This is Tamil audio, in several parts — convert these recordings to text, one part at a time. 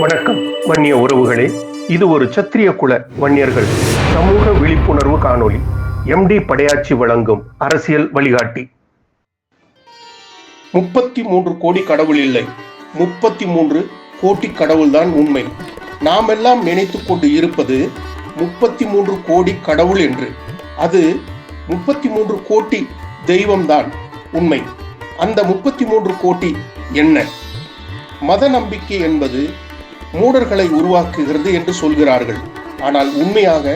வணக்கம் வன்னிய உறவுகளே. இது ஒரு சத்திரிய குல வன்னியர்கள் சமூக விழிப்புணர்வு காணொளி. MD படையாச்சி வழங்கும் அரசியல் வழிகாட்டி. 33 கோடி கடவுள் இல்லை, 33 கோடி கடவுள்தான் உண்மை. நாம் எல்லாம் நினைத்துக் கொண்டு இருப்பது 33 கோடி கடவுள் என்று. அது 33 கோடி தெய்வம்தான் உண்மை. அந்த 33 கோடி என்ன? மத நம்பிக்கை என்பது மூடர்களை உருவாக்குகிறது என்று சொல்கிறார்கள். ஆனால் உண்மையாக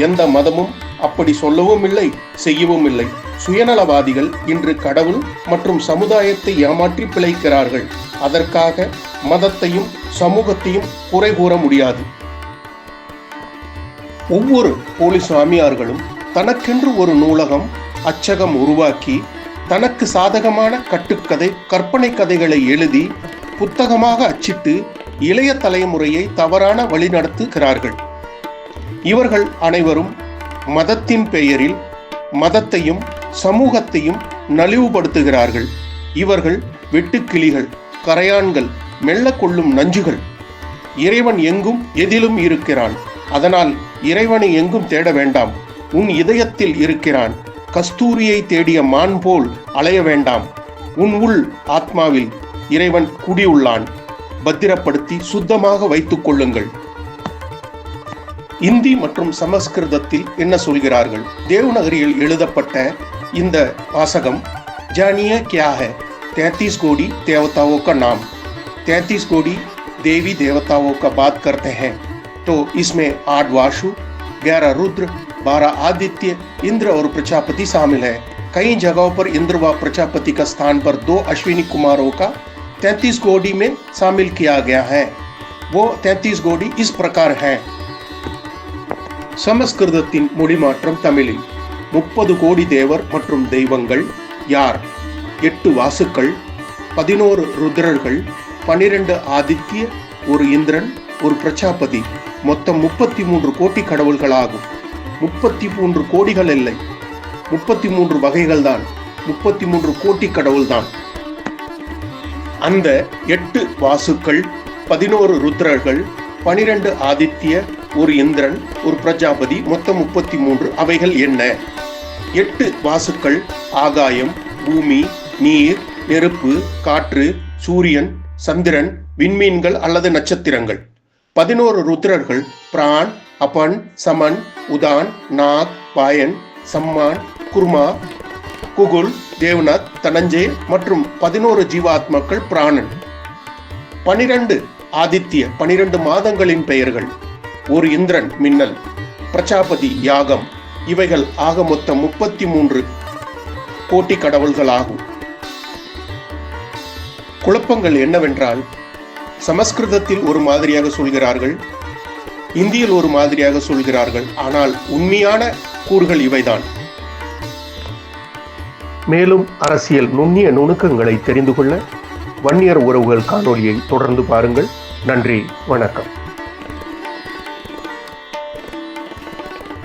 எந்த மதமும் அப்படி சொல்லவும் இல்லை, செய்யவும் இல்லை. சுயநலவாதிகள் இன்று கடவுள் மற்றும் சமுதாயத்தை ஏமாற்றி பிழைக்கிறார்கள். அதற்காக மதத்தையும் சமூகத்தையும் குறை கூற முடியாது. ஒவ்வொரு போலி சாமியார்களும் தனக்கென்று ஒரு நூலகம், அச்சகம் உருவாக்கி தனக்கு சாதகமான கட்டுக்கதை, கற்பனை கதைகளை எழுதி புத்தகமாக அச்சிட்டு இளைய தலைமுறையை தவறான வழி நடத்துகிறார்கள். இவர்கள் அனைவரும் மதத்தின் பெயரில் மதத்தையும் சமூகத்தையும் நலிவுபடுத்துகிறார்கள். இவர்கள் வெட்டுக்கிளிகள், கரையான்கள், மெல்ல கொள்ளும் நஞ்சுகள். இறைவன் எங்கும் எதிலும் இருக்கிறான். அதனால் இறைவனை எங்கும் தேட வேண்டாம். உன் இதயத்தில் இருக்கிறான். கஸ்தூரியை தேடிய மான் போல் அலைய வேண்டாம். உன் உள் ஆத்மாவில் இறைவன் குடியுள்ளான். பத்திரப்படுத்தி சுத்தமாக வைத்துக் கொள்ளுங்கள். இந்தி மற்றும் சமஸ்கிருதத்தில் என்ன சொல்கிறார்கள்? தேவநகரியில் எழுதப்பட்ட இந்த வாசகம், ஜானியே கியா ஹை, 33 கோடி देवताओं का नाम, 33 கோடி देवी देवताओं का बात करते हैं तो इसमें 8 वासु, 11 रुद्र, 12 आदित्य, इंद्र और प्रजापति शामिल है. कई जगहों पर इंद्र व प्रजापति का स्थान पर 2 अश्विनी कुमारों का 33 கோடி में शामिल किया गया है. वो 33 கோடி इस प्रकार है. சமஸ்கிருதத்தின் மொழிமாற்றம் தமிழில் 30 கோடி தேவர் மற்றும் தெய்வங்கள் யார்? 8 வாசுக்கள், 11 ருத்ரர்கள், 12 ஆதித்ய, ஒரு இந்திரன், ஒரு பிரஜாபதி, மொத்தம் 33 கோடி கடவுள்களாகும். 33 கோடிகள் இல்லை, 33 வகைகள் தான், 33 கோடி கடவுள் தான். அந்த 8 வாசுக்கள், 11 ருத்ரர்கள், 12 ஆதித்ய, ஒரு இந்திரன், ஒரு பிரஜாபதி, மொத்தம் 33. அவைகள் என்ன? 8 வாசுக்கள் ஆகாயம், பூமி, நீர், நெருப்பு, காற்று, சூரியன், சந்திரன், விண்மீன்கள் அல்லது நட்சத்திரங்கள். 11 ருத்ரர்கள் பிரான், அப்பன், சமன், Udaan, knock, Bayan, Samman, kurma, Google, Devnath, Dhananjaya மற்றும் 11 ஜீவாத்மாக்கள் பிராணன். 12 ஆதித்ய, 12 மாதங்களின் பெயர்கள். ஒரு இந்திரன் மின்னல், பிரஜாபதி யாகம். இவைகள் ஆக மொத்தம் 33 கோடி கடவுள்களாகும். குழப்பங்கள் என்னவென்றால், சமஸ்கிருதத்தில் ஒரு மாதிரியாக சொல்கிறார்கள், இந்தியில் ஒரு மாதிரியாக சொல்கிறார்கள். ஆனால் உண்மையான கூறுகள் இவைதான். மேலும் அரசியல் நுண்ணிய நுணுக்கங்களை தெரிந்து கொள்ள வன்னியர் உறவுகள் காணொளியை தொடர்ந்து பாருங்கள். நன்றி, வணக்கம்.